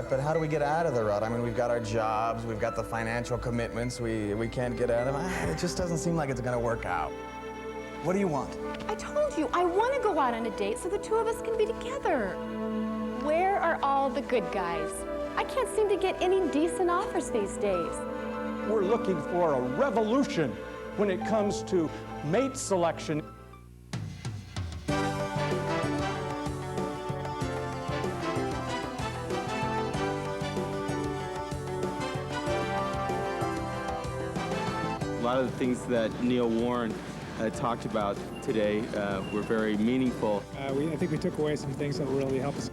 rut, but how do we get out of the rut? I mean, we've got our jobs, we've got the financial commitments, we can't get out of them. It just doesn't seem like it's gonna work out. What do you want? I told you, I want to go out on a date so the two of us can be together. Where are all the good guys? I can't seem to get any decent offers these days. We're looking for a revolution when it comes to mate selection. A lot of the things that Neil Warren talked about today were very meaningful. I think we took away some things that will really help us.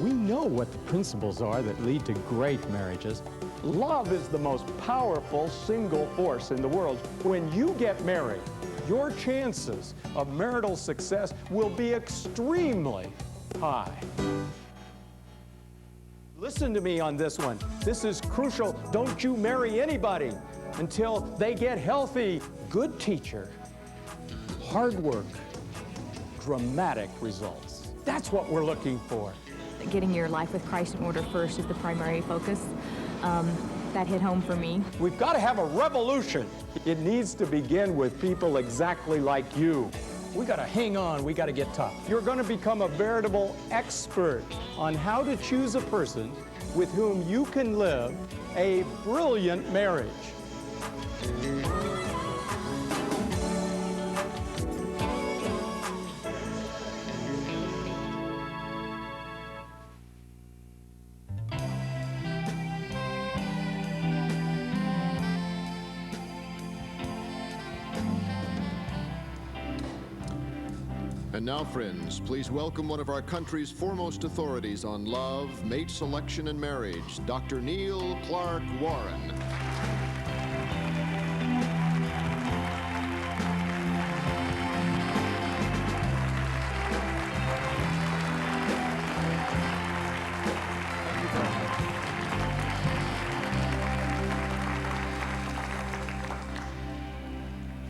We know what the principles are that lead to great marriages. Love is the most powerful single force in the world. When you get married, your chances of marital success will be extremely high. Listen to me on this one. This is crucial. Don't you marry anybody until they get healthy. Good teacher, hard work, dramatic results. That's what we're looking for. Getting your life with Christ in order first is the primary focus. That hit home for me. We've got to have a revolution. It needs to begin with people exactly like you. We got to hang on, we got to get tough. You're going to become a veritable expert on how to choose a person with whom you can live a brilliant marriage. And now, friends, please welcome one of our country's foremost authorities on love, mate selection, and marriage, Dr. Neil Clark Warren.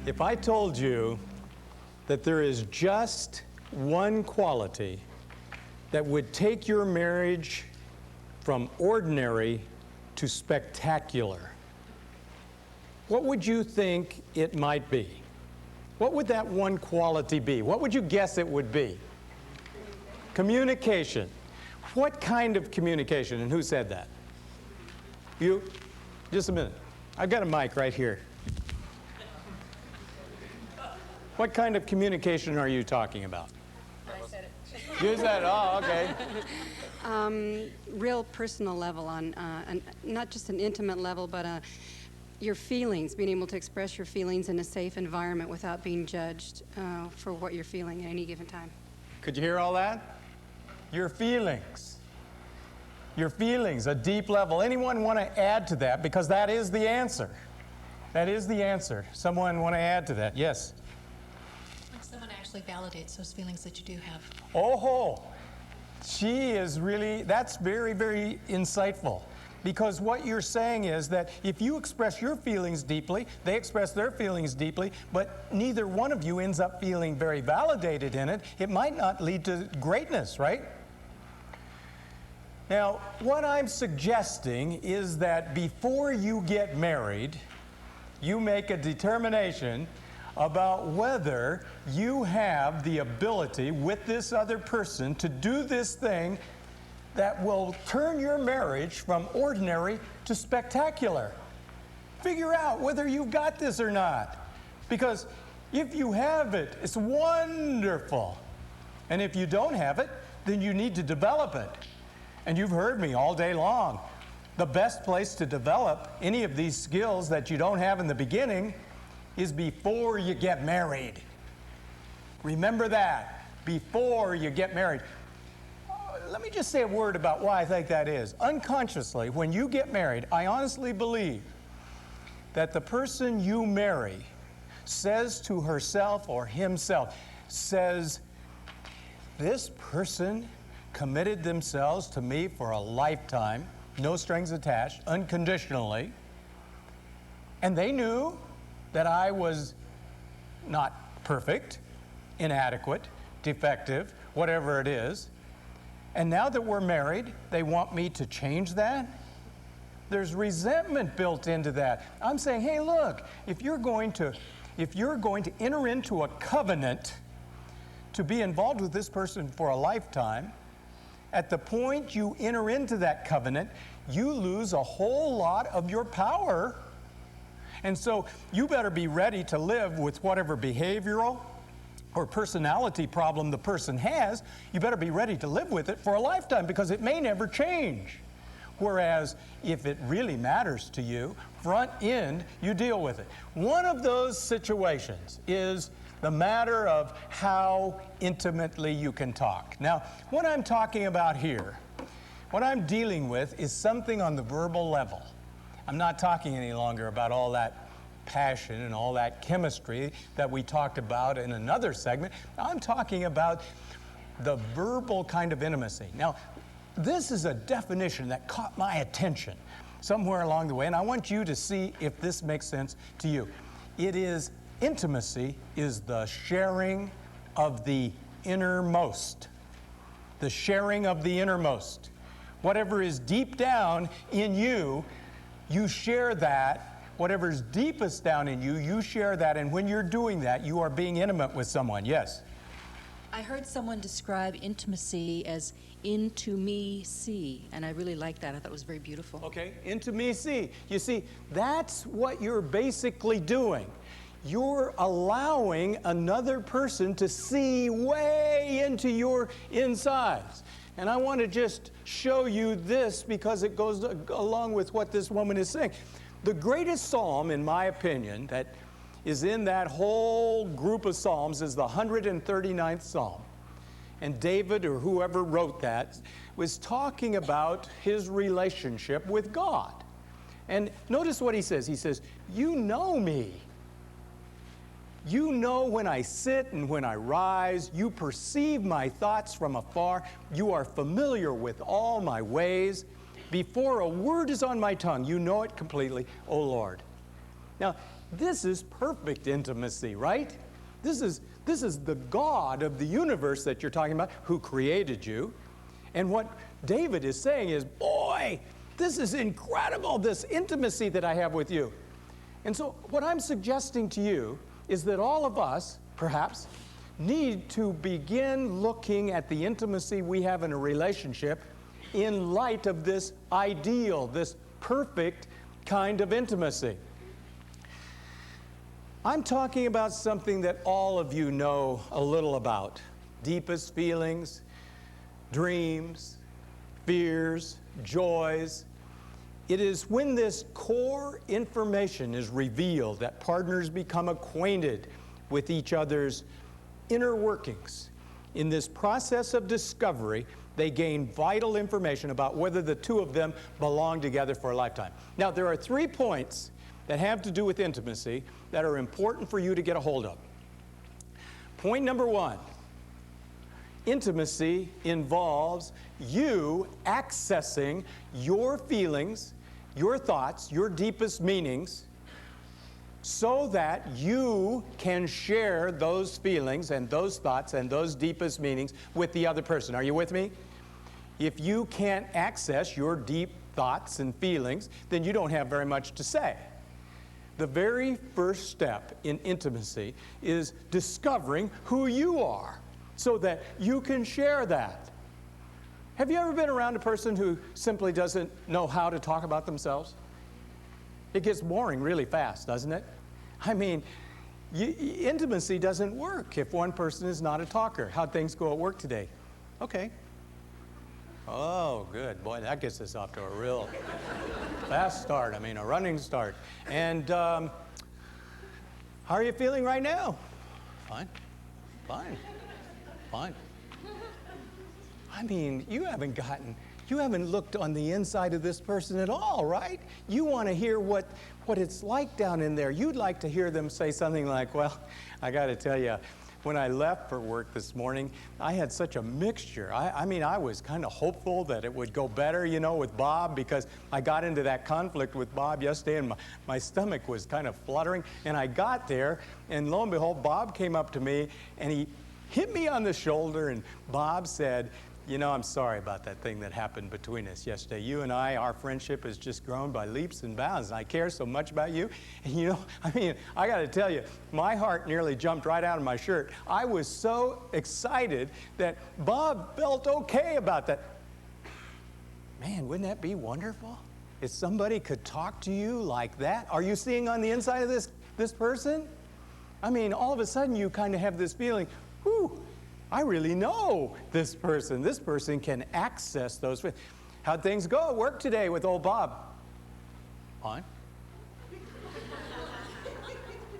If I told you that there is just one quality that would take your marriage from ordinary to spectacular, what would you think it might be? What would that one quality be? What would you guess it would be? Communication. What kind of communication, and who said that? You? Just a minute. I've got a mic right here. What kind of communication are you talking about? I said it. You said it. Oh, okay. Real personal level on, not just an intimate level, but your feelings, being able to express your feelings in a safe environment without being judged for what you're feeling at any given time. Could you hear all that? Your feelings. Your feelings, a deep level. Anyone want to add to that? Because that is the answer. That is the answer. Someone want to add to that? Yes. Someone actually validates those feelings that you do have. Oh, she is really, that's very, very insightful. Because what you're saying is that if you express your feelings deeply, they express their feelings deeply, but neither one of you ends up feeling very validated in it, it might not lead to greatness, right? Now, what I'm suggesting is that before you get married, you make a determination about whether you have the ability with this other person to do this thing that will turn your marriage from ordinary to spectacular. Figure out whether you've got this or not. Because if you have it, it's wonderful. And if you don't have it, then you need to develop it. And you've heard me all day long. The best place to develop any of these skills that you don't have in the beginning is before you get married. Remember that, before you get married. Let me just say a word about why I think that is. Unconsciously, when you get married, I honestly believe that the person you marry says to herself or himself, says, this person committed themselves to me for a lifetime, no strings attached, unconditionally, and they knew that I was not perfect, inadequate, defective, whatever it is, And now that we're married, they want me to change that? There's resentment built into that. I'm saying, hey, look, if you're going to enter into a covenant to be involved with this person for a lifetime, at the point you enter into that covenant, you lose a whole lot of your power. And so you better be ready to live with whatever behavioral or personality problem the person has. You better be ready to live with it for a lifetime, because it may never change. Whereas if it really matters to you, front end, you deal with it. One of those situations is the matter of how intimately you can talk. Now, what I'm talking about here, what I'm dealing with is something on the verbal level. I'm not talking any longer about all that passion and all that chemistry that we talked about in another segment. I'm talking about the verbal kind of intimacy. Now, this is a definition that caught my attention somewhere along the way, and I want you to see if this makes sense to you. Intimacy is the sharing of the innermost. The sharing of the innermost. Whatever is deep down in you, you share that. Whatever's deepest down in you, you share that, and when you're doing that, you are being intimate with someone. Yes? I heard someone describe intimacy as into me see, and I really liked that. I thought it was very beautiful. Okay, into me see. You see, that's what you're basically doing. You're allowing another person to see way into your insides. And I want to just show you this because it goes along with what this woman is saying. The greatest psalm, in my opinion, that is in that whole group of psalms is the 139th psalm. And David, or whoever wrote that, was talking about his relationship with God. And notice what he says. He says, "You know me. You know when I sit and when I rise. You perceive my thoughts from afar. You are familiar with all my ways. Before a word is on my tongue, you know it completely, O Lord." Now, this is perfect intimacy, right? This is the God of the universe that you're talking about, who created you. And what David is saying is, boy, this is incredible, this intimacy that I have with you. And so what I'm suggesting to you is that all of us, perhaps, need to begin looking at the intimacy we have in a relationship in light of this ideal, this perfect kind of intimacy. I'm talking about something that all of you know a little about. Deepest feelings, dreams, fears, joys. It is when this core information is revealed that partners become acquainted with each other's inner workings. In this process of discovery, they gain vital information about whether the two of them belong together for a lifetime. Now, there are 3 points that have to do with intimacy that are important for you to get a hold of. Point number 1, intimacy involves you accessing your feelings, your thoughts, your deepest meanings, so that you can share those feelings and those thoughts and those deepest meanings with the other person. Are you with me? If you can't access your deep thoughts and feelings, then you don't have very much to say. The very first step in intimacy is discovering who you are so that you can share that. Have you ever been around a person who simply doesn't know how to talk about themselves? It gets boring really fast, doesn't it? I mean, intimacy doesn't work if one person is not a talker. How'd things go at work today? Okay. Oh, good. Boy, that gets us off to a real fast start. I mean, a running start. And how are you feeling right now? Fine. Fine. Fine. I mean, you haven't looked on the inside of this person at all, right? You want to hear what it's like down in there. You'd like to hear them say something like, well, I got to tell you, when I left for work this morning, I had such a mixture. I mean, I was kind of hopeful that it would go better, you know, with Bob, because I got into that conflict with Bob yesterday and my stomach was kind of fluttering. And I got there, and lo and behold, Bob came up to me and he hit me on the shoulder, and Bob said, You know, I'm sorry about that thing that happened between us yesterday. You and I, our friendship has just grown by leaps and bounds. And I care so much about you. And you know, I mean, I got to tell you, my heart nearly jumped right out of my shirt. I was so excited that Bob felt okay about that. Man, wouldn't that be wonderful? If somebody could talk to you like that. Are you seeing on the inside of this person? I mean, all of a sudden you kind of have this feeling, whew, I really know this person. This person can access those. How'd things go at work today with old Bob? On?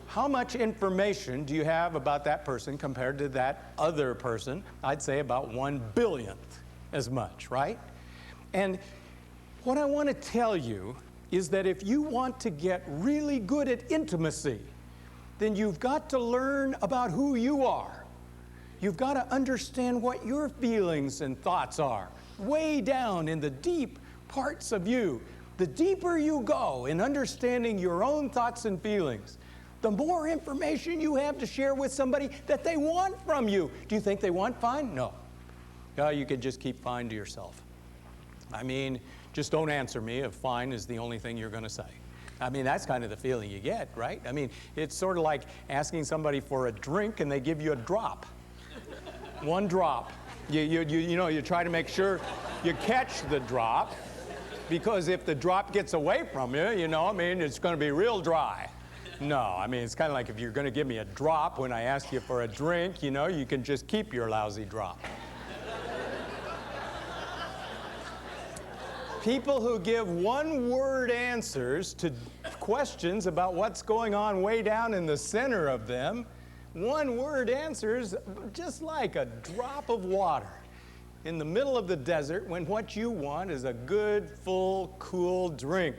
How much information do you have about that person compared to that other person? I'd say about 1/100000th as much, right? And what I want to tell you is that if you want to get really good at intimacy, then you've got to learn about who you are. You've got to understand what your feelings and thoughts are, way down in the deep parts of you. The deeper you go in understanding your own thoughts and feelings, the more information you have to share with somebody that they want from you. Do you think they want fine? No. You could just keep fine to yourself. I mean, just don't answer me if fine is the only thing you're going to say. I mean, that's kind of the feeling you get, right? I mean, it's sort of like asking somebody for a drink and they give you a drop. One drop. You try to make sure you catch the drop, because if the drop gets away from you, I mean, it's going to be real dry. No, I mean, it's kind of like if you're going to give me a drop when I ask you for a drink, you can just keep your lousy drop. People who give one-word answers to questions about what's going on way down in the center of them, one-word answers just like a drop of water in the middle of the desert when what you want is a good, full, cool drink.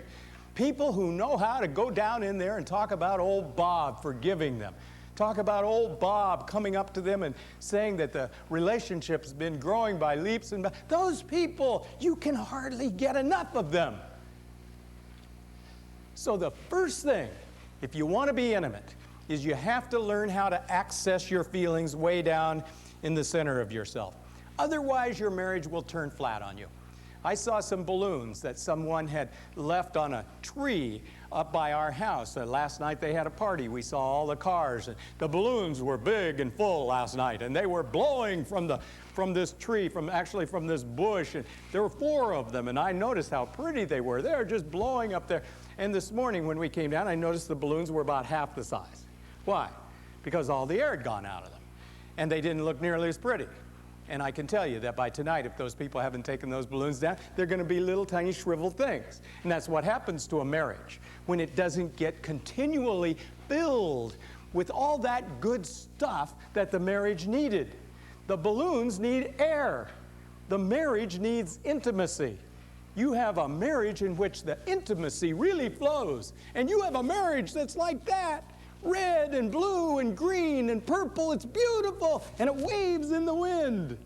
People who know how to go down in there and talk about old Bob forgiving them. Talk about old Bob coming up to them and saying that the relationship's been growing by leaps and bounds. Those people, you can hardly get enough of them. So the first thing, if you want to be intimate, is you have to learn how to access your feelings way down in the center of yourself. Otherwise, your marriage will turn flat on you. I saw some balloons that someone had left on a tree up by our house. Last night they had a party. We saw all the cars. And the balloons were big and full last night, and they were blowing from this tree, from this bush. And there were 4 of them, and I noticed how pretty they were. They were just blowing up there. And this morning when we came down, I noticed the balloons were about half the size. Why? Because all the air had gone out of them, and they didn't look nearly as pretty. And I can tell you that by tonight, if those people haven't taken those balloons down, they're going to be little tiny shriveled things. And that's what happens to a marriage when it doesn't get continually filled with all that good stuff that the marriage needed. The balloons need air. The marriage needs intimacy. You have a marriage in which the intimacy really flows. And you have a marriage that's like that. Red and blue and green and purple. It's beautiful, and it waves in the wind.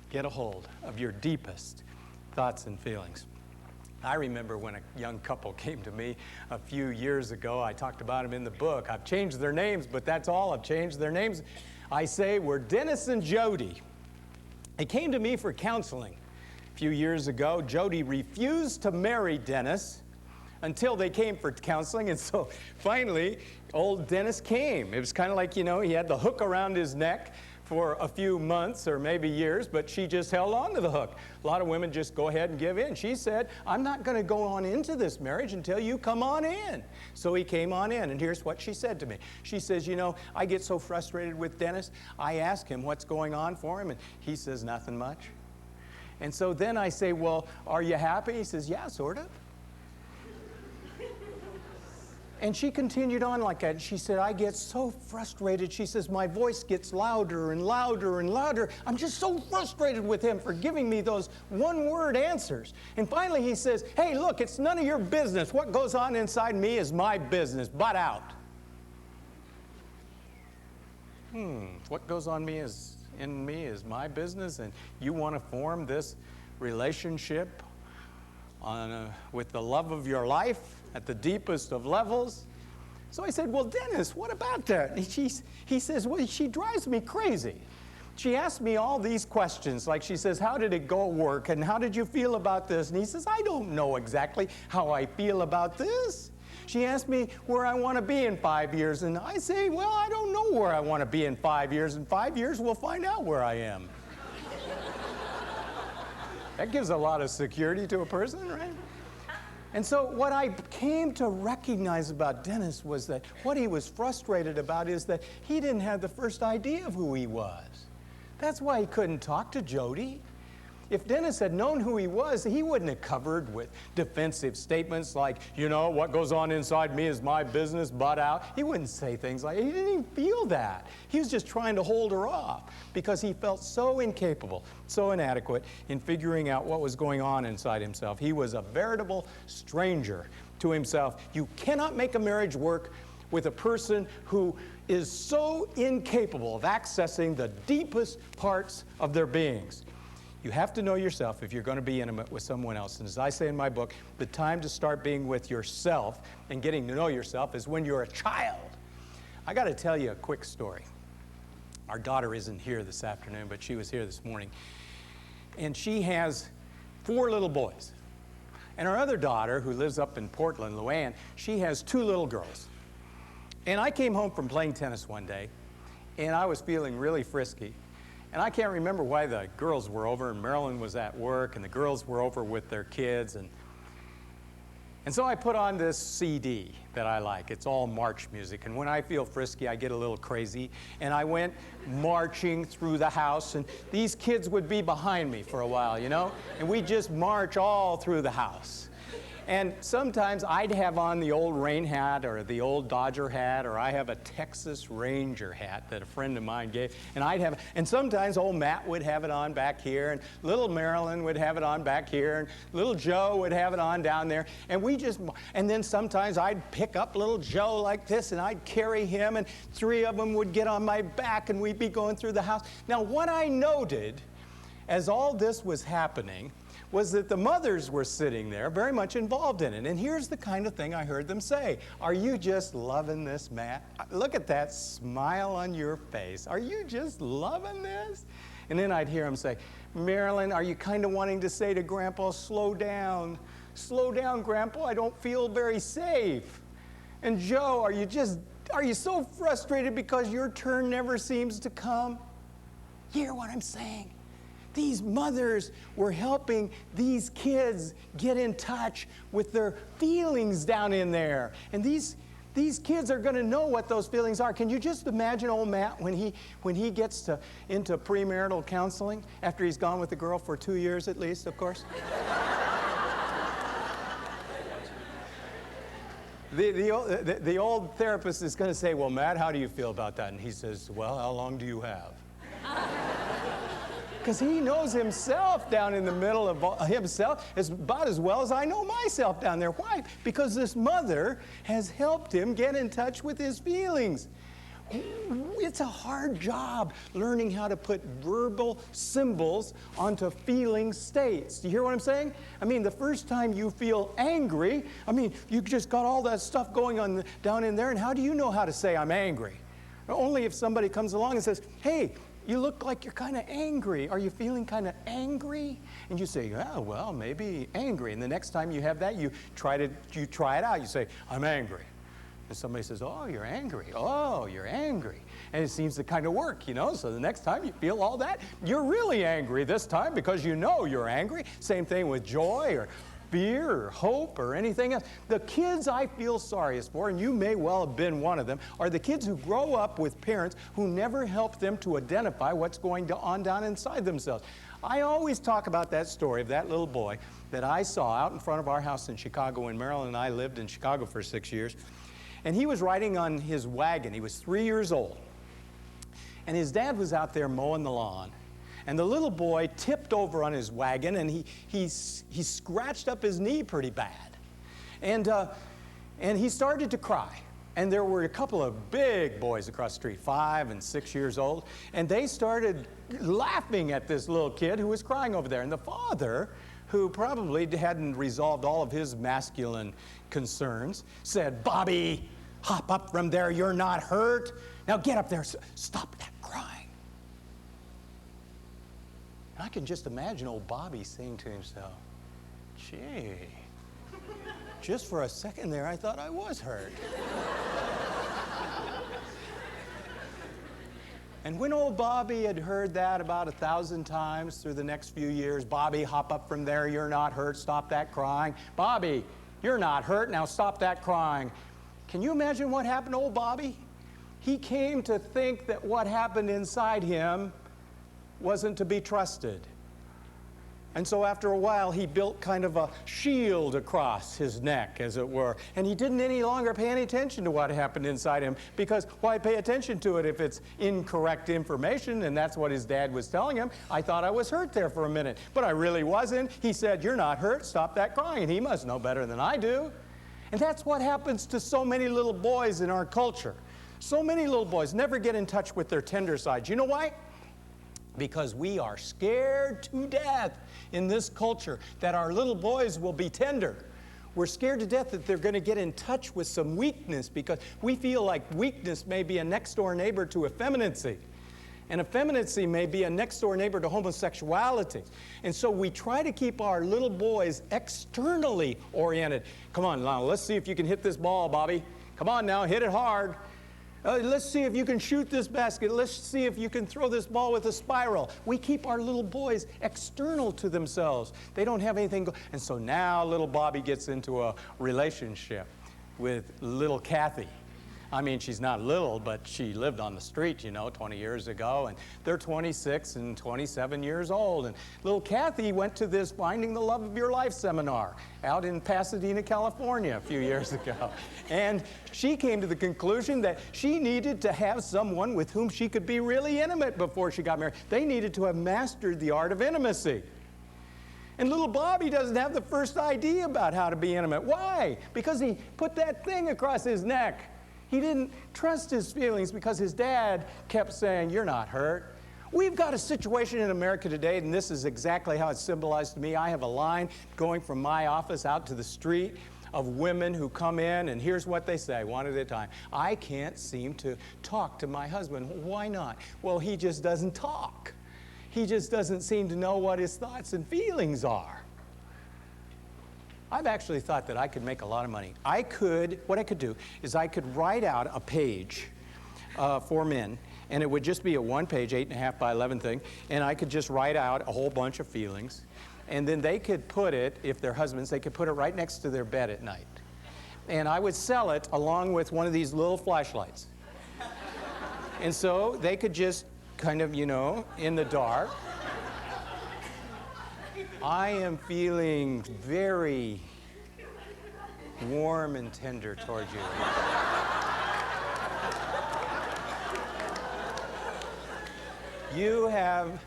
Get a hold of your deepest thoughts and feelings. I remember when a young couple came to me a few years ago. I talked about them in the book. I've changed their names, but that's all. I've changed their names. I say we're Dennis and Jody. They came to me for counseling a few years ago. Jody refused to marry Dennis until they came for counseling, and so finally, old Dennis came. It was kind of like, he had the hook around his neck for a few months or maybe years, but she just held on to the hook. A lot of women just go ahead and give in. She said, I'm not going to go on into this marriage until you come on in. So he came on in, and here's what she said to me. She says, I get so frustrated with Dennis. I ask him what's going on for him, and he says, nothing much. And so then I say, well, are you happy? He says, yeah, sort of. And she continued on like that. She said, I get so frustrated. She says, my voice gets louder and louder and louder. I'm just so frustrated with him for giving me those one-word answers. And finally he says, hey, look, it's none of your business. What goes on inside me is my business. Butt out. What goes on in me is my business, and you want to form this relationship with the love of your life at the deepest of levels? So I said, well, Dennis, what about that? He says, well, she drives me crazy she asked me all these questions, like she says, how did it go at work, and how did you feel about this? And he says, I don't know exactly how I feel about this. She asked me where I want to be in 5 years, and I say, well, I don't know where I want to be in 5 years. In 5 years, we'll find out where I am. That gives a lot of security to a person, right? And so what I came to recognize about Dennis was that what he was frustrated about is that he didn't have the first idea of who he was. That's why he couldn't talk to Jody. If Dennis had known who he was, he wouldn't have covered with defensive statements like, you know, what goes on inside me is my business, butt out. He wouldn't say things like, he didn't even feel that. He was just trying to hold her off because he felt so incapable, so inadequate in figuring out what was going on inside himself. He was a veritable stranger to himself. You cannot make a marriage work with a person who is so incapable of accessing the deepest parts of their beings. You have to know yourself if you're going to be intimate with someone else. And as I say in my book, the time to start being with yourself and getting to know yourself is when you're a child. I got to tell you a quick story. Our daughter isn't here this afternoon, but she was here this morning. And she has 4 little boys. And our other daughter, who lives up in Portland, Luann, she has 2 little girls. And I came home from playing tennis one day, and I was feeling really frisky. And I can't remember why the girls were over, and Marilyn was at work, and the girls were over with their kids. And so I put on this CD that I like. It's all march music. And when I feel frisky, I get a little crazy. And I went marching through the house, and these kids would be behind me for a while, you know? And we'd just march all through the house. And sometimes I'd have on the old rain hat or the old Dodger hat, or I have a Texas Ranger hat that a friend of mine gave. And sometimes old Matt would have it on back here, and little Marilyn would have it on back here, and little Joe would have it on down there. And then sometimes I'd pick up little Joe like this, and I'd carry him, and 3 of them would get on my back, and we'd be going through the house. Now, what I noted as all this was happening was that the mothers were sitting there very much involved in it. And here's the kind of thing I heard them say. Are you just loving this, Matt? Look at that smile on your face. Are you just loving this? And then I'd hear them say, Marilyn, are you kind of wanting to say to Grandpa, slow down? Slow down, Grandpa, I don't feel very safe. And Joe, are you so frustrated because your turn never seems to come? You hear what I'm saying? These mothers were helping these kids get in touch with their feelings down in there. And these kids are going to know what those feelings are. Can you just imagine old Matt when he gets into premarital counseling after he's gone with the girl for 2 years at least, of course? The old therapist is going to say, well, Matt, how do you feel about that? And he says, well, how long do you have? Because he knows himself down in the middle of himself about as well as I know myself down there. Why? Because this mother has helped him get in touch with his feelings. It's a hard job learning how to put verbal symbols onto feeling states. Do you hear what I'm saying? I mean, the first time you feel angry, I mean, you just got all that stuff going on down in there, and how do you know how to say I'm angry? Only if somebody comes along and says, hey, you look like you're kind of angry. Are you feeling kind of angry? And you say, yeah, well, maybe angry. And the next time you have that, you try it out. You say, I'm angry. And somebody says, oh, you're angry. Oh, you're angry. And it seems to kind of work, you know. So the next time you feel all that, you're really angry this time because you know you're angry. Same thing with joy or fear or hope or anything else. The kids I feel sorriest for, and you may well have been one of them, are the kids who grow up with parents who never help them to identify what's going on down inside themselves. I always talk about that story of that little boy that I saw out in front of our house in Chicago when Marilyn and I lived in Chicago for 6 years. And he was riding on his wagon. He was 3 years old. And his dad was out there mowing the lawn. And the little boy tipped over on his wagon, and he scratched up his knee pretty bad. And he started to cry. And there were a couple of big boys across the street, 5 and 6 years old, and they started laughing at this little kid who was crying over there. And the father, who probably hadn't resolved all of his masculine concerns, said, Bobby, hop up from there, you're not hurt. Now get up there, stop that crying. I can just imagine old Bobby saying to himself, gee, just for a second there, I thought I was hurt. And when old Bobby had heard that about 1,000 times through the next few years, Bobby, hop up from there, you're not hurt, stop that crying. Bobby, you're not hurt, now stop that crying. Can you imagine what happened to old Bobby? He came to think that what happened inside him wasn't to be trusted. And so after a while, he built kind of a shield across his neck, as it were. And he didn't any longer pay any attention to what happened inside him, because why pay attention to it if it's incorrect information? And that's what his dad was telling him. I thought I was hurt there for a minute, but I really wasn't. He said, you're not hurt, stop that crying. And he must know better than I do. And that's what happens to so many little boys in our culture. So many little boys never get in touch with their tender sides. You know why? Because we are scared to death in this culture that our little boys will be tender. We're scared to death that they're going to get in touch with some weakness, because we feel like weakness may be a next-door neighbor to effeminacy. And effeminacy may be a next-door neighbor to homosexuality. And so we try to keep our little boys externally oriented. Come on, now, let's see if you can hit this ball, Bobby. Come on now, hit it hard. Let's see if you can shoot this basket. Let's see if you can throw this ball with a spiral. We keep our little boys external to themselves. They don't have anything. And so now little Bobby gets into a relationship with little Kathy. I mean, she's not little, but she lived on the street, 20 years ago, and they're 26 and 27 years old. And little Kathy went to this Finding the Love of Your Life seminar out in Pasadena, California a few years ago. And she came to the conclusion that she needed to have someone with whom she could be really intimate before she got married. They needed to have mastered the art of intimacy. And little Bobby doesn't have the first idea about how to be intimate. Why? Because he put that thing across his neck. He didn't trust his feelings because his dad kept saying, you're not hurt. We've got a situation in America today, and this is exactly how it's symbolized to me. I have a line going from my office out to the street of women who come in, and here's what they say, one at a time. I can't seem to talk to my husband. Why not? Well, he just doesn't talk. He just doesn't seem to know what his thoughts and feelings are. I've actually thought that I could make a lot of money. What I could do is I could write out a page for men, and it would just be a one-page, 8.5 by 11 thing, and I could just write out a whole bunch of feelings, and then they could put it, if they're husbands, they could put it right next to their bed at night. And I would sell it along with one of these little flashlights. And so they could just kind of, in the dark, I am feeling very warm and tender toward you. You have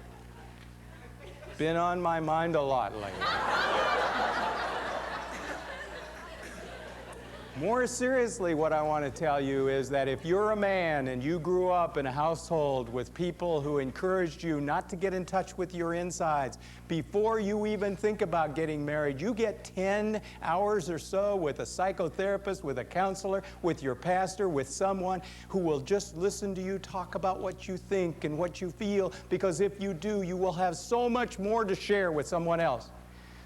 been on my mind a lot lately. More seriously, what I want to tell you is that if you're a man and you grew up in a household with people who encouraged you not to get in touch with your insides before you even think about getting married, you get 10 hours or so with a psychotherapist, with a counselor, with your pastor, with someone who will just listen to you talk about what you think and what you feel, because if you do, you will have so much more to share with someone else.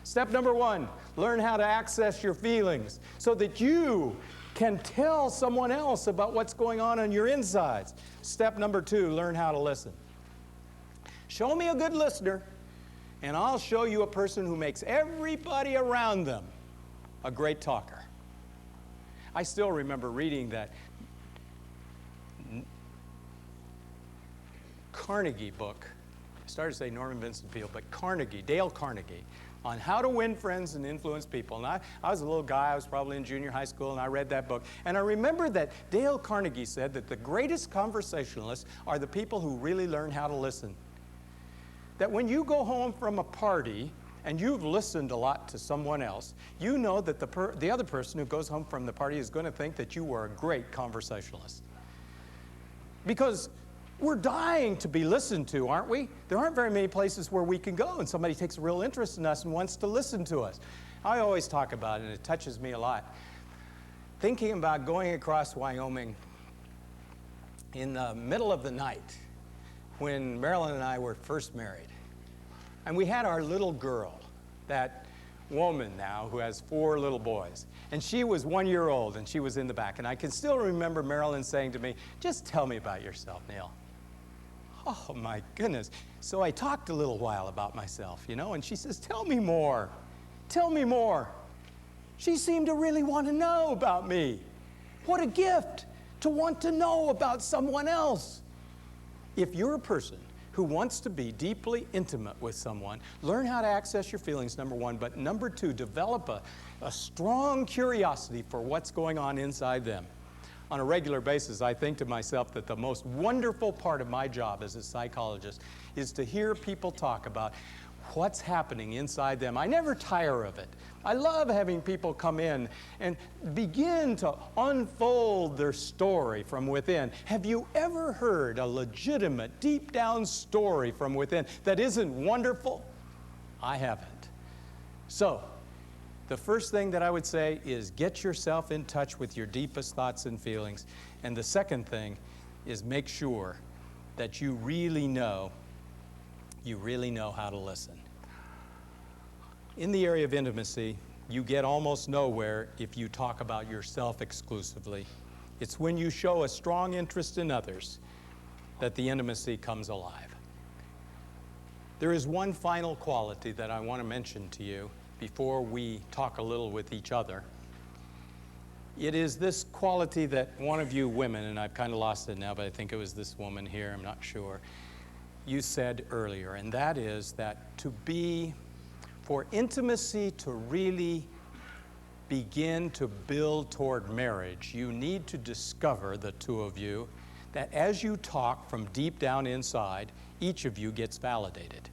Step number 1, learn how to access your feelings so that you can tell someone else about what's going on your insides. Step number 2, learn how to listen. Show me a good listener, and I'll show you a person who makes everybody around them a great talker. I still remember reading that Carnegie book. I started to say Norman Vincent Peale, but Dale Carnegie, on how to win friends and influence people. And I was a little guy, I was probably in junior high school, and I read that book. And I remember that Dale Carnegie said that the greatest conversationalists are the people who really learn how to listen. That when you go home from a party and you've listened a lot to someone else, you know that the other person who goes home from the party is going to think that you were a great conversationalist. Because we're dying to be listened to, aren't we? There aren't very many places where we can go and somebody takes a real interest in us and wants to listen to us. I always talk about it, and it touches me a lot. Thinking about going across Wyoming in the middle of the night when Marilyn and I were first married. And we had our little girl, that woman now who has 4 little boys. And she was 1 year old, and she was in the back. And I can still remember Marilyn saying to me, just tell me about yourself, Neil. Oh, my goodness. So I talked a little while about myself, you know, and she says, tell me more. Tell me more. She seemed to really want to know about me. What a gift to want to know about someone else. If you're a person who wants to be deeply intimate with someone, learn how to access your feelings, number 1, but number 2, develop a strong curiosity for what's going on inside them. On a regular basis, I think to myself that the most wonderful part of my job as a psychologist is to hear people talk about what's happening inside them. I never tire of it. I love having people come in and begin to unfold their story from within. Have you ever heard a legitimate, deep down story from within that isn't wonderful? I haven't. So, the first thing that I would say is get yourself in touch with your deepest thoughts and feelings. And the second thing is make sure that you really know how to listen. In the area of intimacy, you get almost nowhere if you talk about yourself exclusively. It's when you show a strong interest in others that the intimacy comes alive. There is one final quality that I want to mention to you before we talk a little with each other. It is this quality that one of you women, and I've kind of lost it now, but I think it was this woman here, I'm not sure, you said earlier, and that is that for intimacy to really begin to build toward marriage, you need to discover, the two of you, that as you talk from deep down inside, each of you gets validated.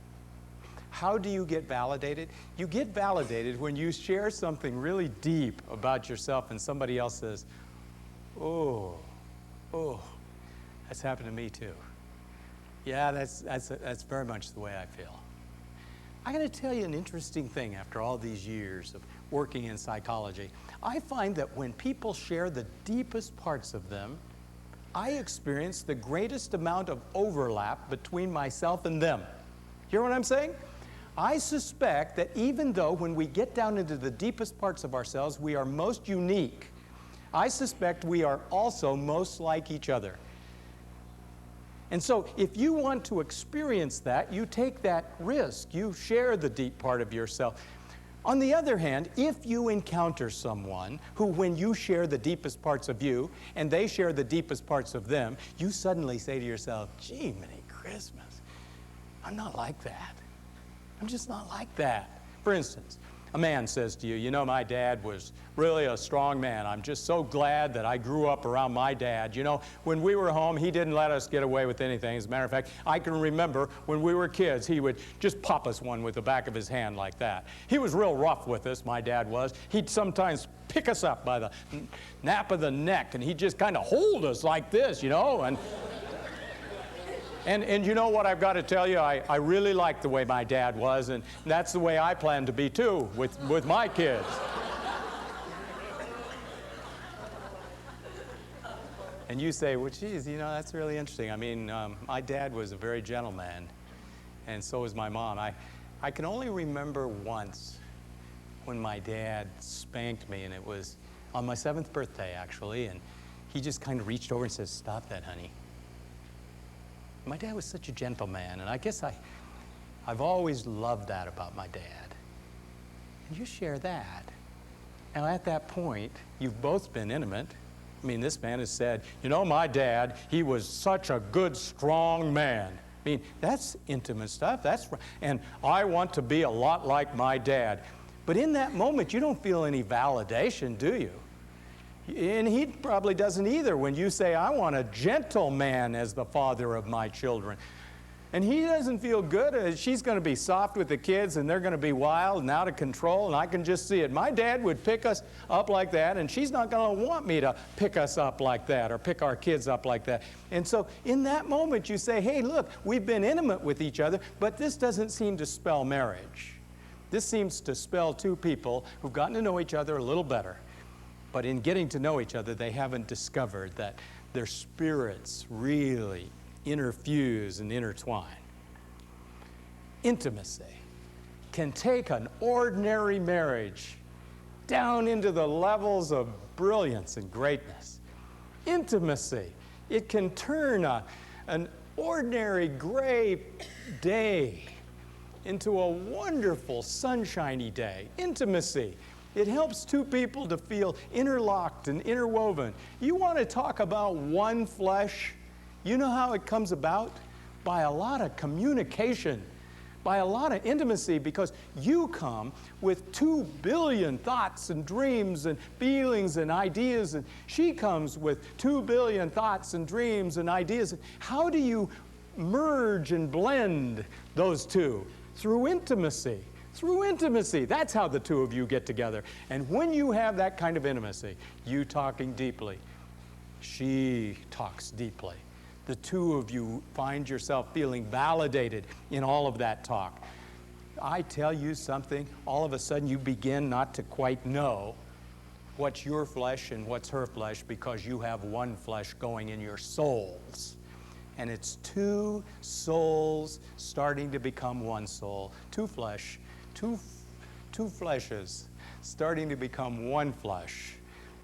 How do you get validated? You get validated when you share something really deep about yourself and somebody else says, oh, that's happened to me too. Yeah, that's very much the way I feel. I'm going to tell you an interesting thing after all these years of working in psychology. I find that when people share the deepest parts of them, I experience the greatest amount of overlap between myself and them. Hear what I'm saying? I suspect that even though when we get down into the deepest parts of ourselves, we are most unique, I suspect we are also most like each other. And so if you want to experience that, you take that risk. You share the deep part of yourself. On the other hand, if you encounter someone who, when you share the deepest parts of you and they share the deepest parts of them, you suddenly say to yourself, gee, Merry Christmas, I'm not like that. I'm just not like that. For instance, a man says to you, you know, my dad was really a strong man. I'm just so glad that I grew up around my dad. You know, when we were home, he didn't let us get away with anything. As a matter of fact, I can remember when we were kids, he would just pop us one with the back of his hand like that. He was real rough with us, my dad was. He'd sometimes pick us up by the nape of the neck, and he'd just kind of hold us like this, you know, And you know what I've got to tell you, I really like the way my dad was, and that's the way I plan to be too with my kids. And you say, well, geez, you know, that's really interesting. I mean, my dad was a very gentle man, and so was my mom. I can only remember once when my dad spanked me, and it was on my 7th birthday, actually, and he just kind of reached over and said, stop that, honey. My dad was such a gentle man, and I guess I've always loved that about my dad. And you share that. And at that point, you've both been intimate. I mean, this man has said, you know, my dad, he was such a good, strong man. I mean, that's intimate stuff. And I want to be a lot like my dad. But in that moment, you don't feel any validation, do you? And he probably doesn't either when you say, I want a gentle man as the father of my children. And he doesn't feel good. She's going to be soft with the kids, and they're going to be wild and out of control, and I can just see it. My dad would pick us up like that, and she's not going to want me to pick us up like that or pick our kids up like that. And so in that moment, you say, hey, look, we've been intimate with each other, but this doesn't seem to spell marriage. This seems to spell two people who've gotten to know each other a little better. But in getting to know each other, they haven't discovered that their spirits really interfuse and intertwine. Intimacy. can take an ordinary marriage down into the levels of brilliance and greatness. Intimacy, it can turn an ordinary gray day into a wonderful sunshiny day. Intimacy, it helps two people to feel interlocked and interwoven. You want to talk about one flesh? You know how it comes about? By a lot of communication, by a lot of intimacy, because you come with 2 billion thoughts and dreams and feelings and ideas, and she comes with 2 billion thoughts and dreams and ideas. How do you merge and blend those two? Through intimacy. Through intimacy. That's how the two of you get together. And when you have that kind of intimacy, you talking deeply, she talks deeply. The two of you find yourself feeling validated in all of that talk. I tell you something, all of a sudden you begin not to quite know what's your flesh and what's her flesh, because you have one flesh going in your souls. And it's 2 souls starting to become one soul. 2 flesh, two fleshes starting to become one flesh.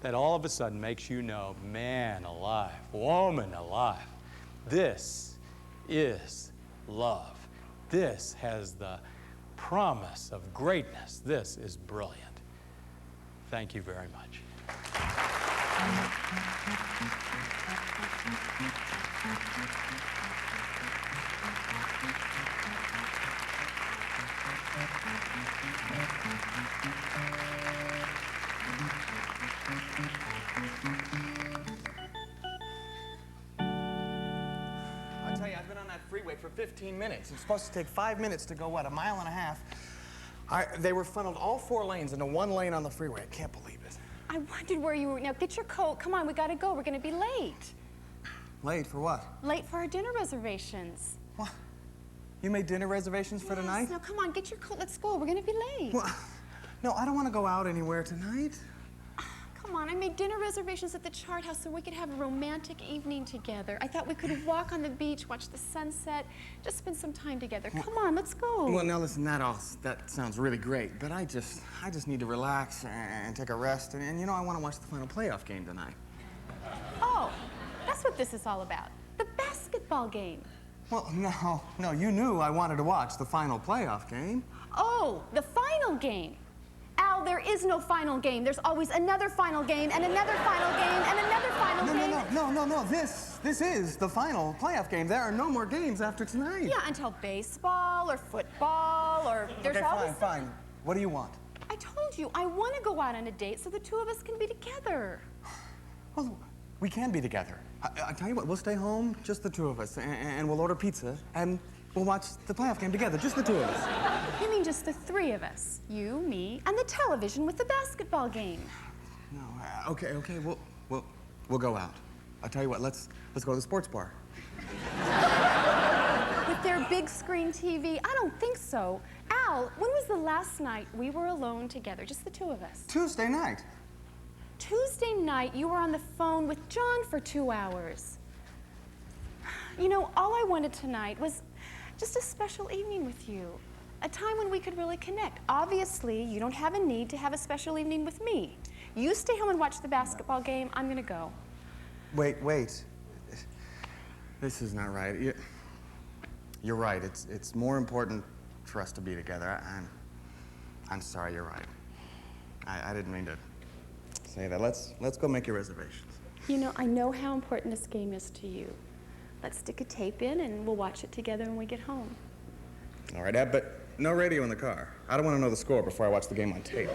That all of a sudden makes you know, man alive, woman alive. This is love. This has the promise of greatness. This is brilliant. Thank you very much. I tell you, I've been on that freeway for 15 minutes. It's supposed to take 5 minutes to go, what, 1.5 miles? They were funneled all 4 lanes into 1 lane on the freeway. I can't believe it. I wondered where you were. Now, get your coat. Come on, we gotta go. We're gonna be late. Late for what? Late for our dinner reservations. What? You made dinner reservations for tonight? Now, come on, get your coat. Let's go. We're gonna be late. Well, no, I don't want to go out anywhere tonight. Come on, I made dinner reservations at the Chart House so we could have a romantic evening together. I thought we could walk on the beach, watch the sunset, just spend some time together. Come on, let's go. Well, now listen, that sounds really great, but I just need to relax and take a rest, and you know, I want to watch the final playoff game tonight. Oh, that's what this is all about. The basketball game. Well, no, you knew I wanted to watch the final playoff game. Oh, the final game. Al, there is no final game. There's always another final game and another final game and another final game. No. This is the final playoff game. There are no more games after tonight. Yeah, until baseball or football or there's always... Fine. What do you want? I told you, I want to go out on a date so the two of us can be together. Well, we can be together. I tell you what, we'll stay home, just the two of us, and we'll order pizza, and we'll watch the playoff game together, just the two of us. You mean just the 3 of us? You, me, and the television with the basketball game. No, okay, we'll go out. I'll tell you what, let's go to the sports bar. With their big screen TV? I don't think so. Al, when was the last night we were alone together, just the 2 of us? Tuesday night. Tuesday night, you were on the phone with John for 2 hours. You know, all I wanted tonight was just a special evening with you. A time when we could really connect. Obviously, you don't have a need to have a special evening with me. You stay home and watch the basketball game. I'm gonna go. Wait. This is not right. You're right. It's more important for us to be together. I'm sorry. You're right. I didn't mean to say that. Let's go make your reservations. You know, I know how important this game is to you. Let's stick a tape in and we'll watch it together when we get home. All right, Dad, but no radio in the car. I don't want to know the score before I watch the game on tape.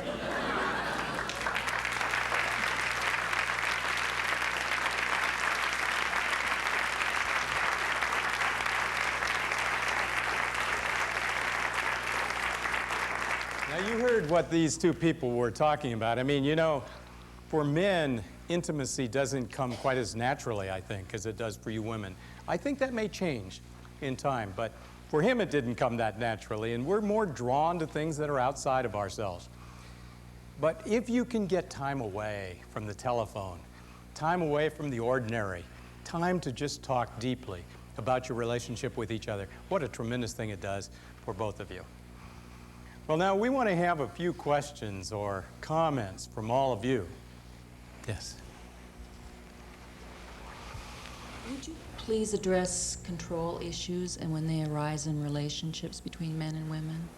Now, you heard what these 2 people were talking about. I mean, you know, for men, intimacy doesn't come quite as naturally, I think, as it does for you women. I think that may change in time, but for him it didn't come that naturally, and we're more drawn to things that are outside of ourselves. But if you can get time away from the telephone, time away from the ordinary, time to just talk deeply about your relationship with each other, what a tremendous thing it does for both of you. Well, now we want to have a few questions or comments from all of you. Yes. Would you please address control issues and when they arise in relationships between men and women?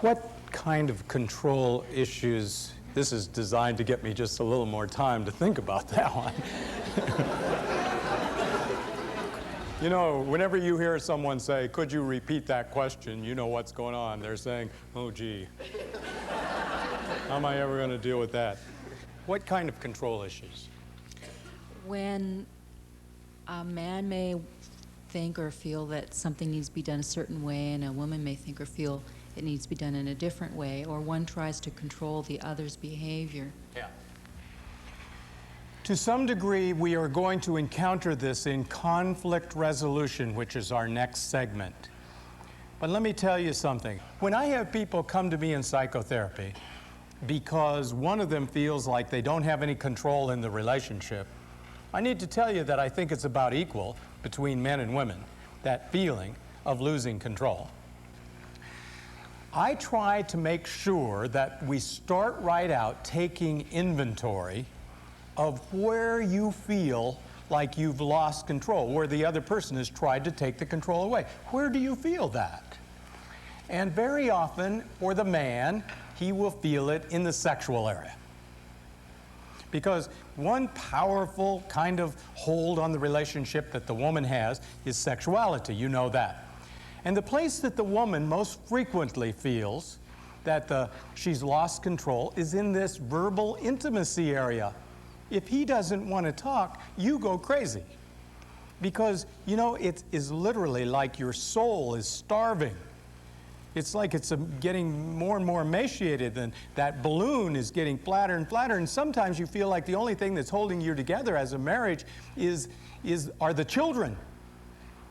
What kind of control issues? This is designed to get me just a little more time to think about that one. You know, whenever you hear someone say, "Could you repeat that question?" you know what's going on. They're saying, "Oh, gee, how am I ever going to deal with that?" What kind of control issues? When a man may think or feel that something needs to be done a certain way, and a woman may think or feel it needs to be done in a different way, or one tries to control the other's behavior. Yeah. To some degree, we are going to encounter this in conflict resolution, which is our next segment. But let me tell you something. When I have people come to me in psychotherapy because one of them feels like they don't have any control in the relationship, I need to tell you that I think it's about equal between men and women, that feeling of losing control. I try to make sure that we start right out taking inventory of where you feel like you've lost control, where the other person has tried to take the control away. Where do you feel that? And very often, for the man, he will feel it in the sexual area. Because one powerful kind of hold on the relationship that the woman has is sexuality. You know that. And the place that the woman most frequently feels that she's lost control is in this verbal intimacy area. If he doesn't want to talk, you go crazy. Because, you know, it is literally like your soul is starving. It's like it's getting more and more emaciated, and that balloon is getting flatter and flatter, and sometimes you feel like the only thing that's holding you together as a marriage are the children.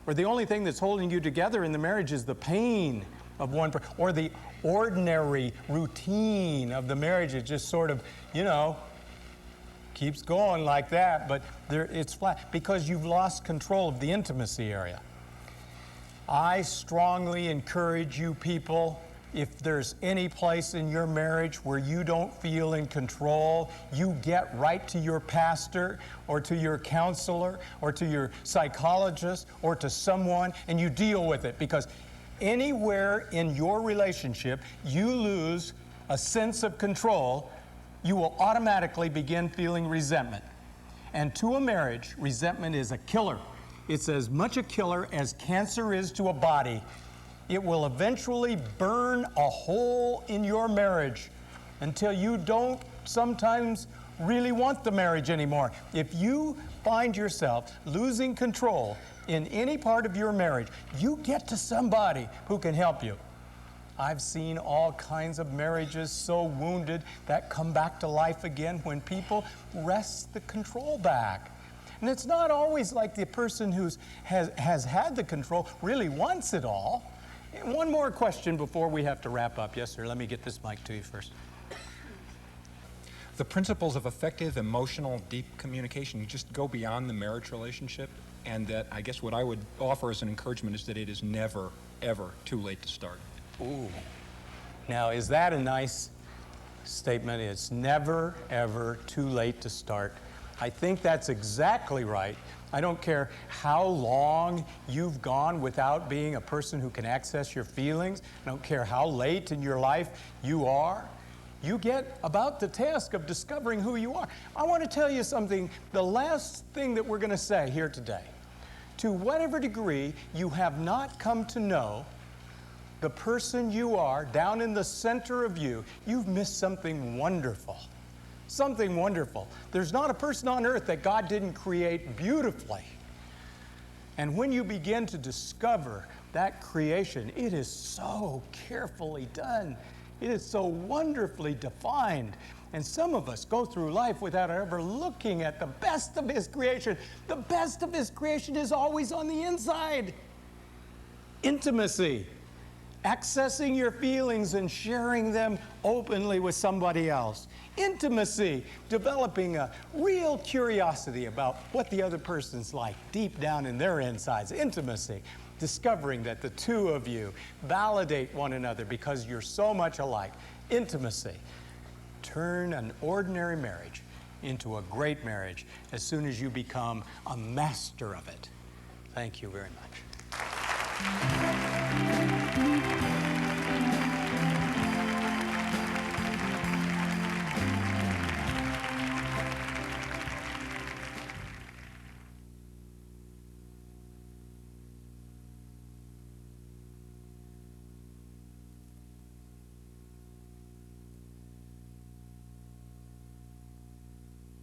Or the only thing that's holding you together in the marriage is the pain of one person, or the ordinary routine of the marriage. It just sort of, you know, keeps going like that, but it's flat because you've lost control of the intimacy area. I strongly encourage you people, if there's any place in your marriage where you don't feel in control, you get right to your pastor or to your counselor or to your psychologist or to someone and you deal with it, because anywhere in your relationship you lose a sense of control, you will automatically begin feeling resentment. And to a marriage, resentment is a killer. It's as much a killer as cancer is to a body. It will eventually burn a hole in your marriage until you don't sometimes really want the marriage anymore. If you find yourself losing control in any part of your marriage, you get to somebody who can help you. I've seen all kinds of marriages so wounded that come back to life again when people wrest the control back. And it's not always like the person who has had the control really wants it all. And one more question before we have to wrap up. Yes, sir, let me get this mic to you first. The principles of effective, emotional, deep communication just go beyond the marriage relationship, and that I guess what I would offer as an encouragement is that it is never, ever too late to start. Ooh. Now, is that a nice statement? It's never, ever too late to start. I think that's exactly right. I don't care how long you've gone without being a person who can access your feelings. I don't care how late in your life you are. You get about the task of discovering who you are. I want to tell you something, the last thing that we're going to say here today. To whatever degree you have not come to know the person you are down in the center of you, you've missed something wonderful. Something wonderful. There's not a person on earth that God didn't create beautifully. And when you begin to discover that creation, it is so carefully done. It is so wonderfully defined. And some of us go through life without ever looking at the best of His creation. The best of His creation is always on the inside. Intimacy. accessing your feelings and sharing them openly with somebody else. Intimacy, developing a real curiosity about what the other person's like deep down in their insides. Intimacy, discovering that the two of you validate one another because you're so much alike. Intimacy, turn an ordinary marriage into a great marriage as soon as you become a master of it. Thank you very much.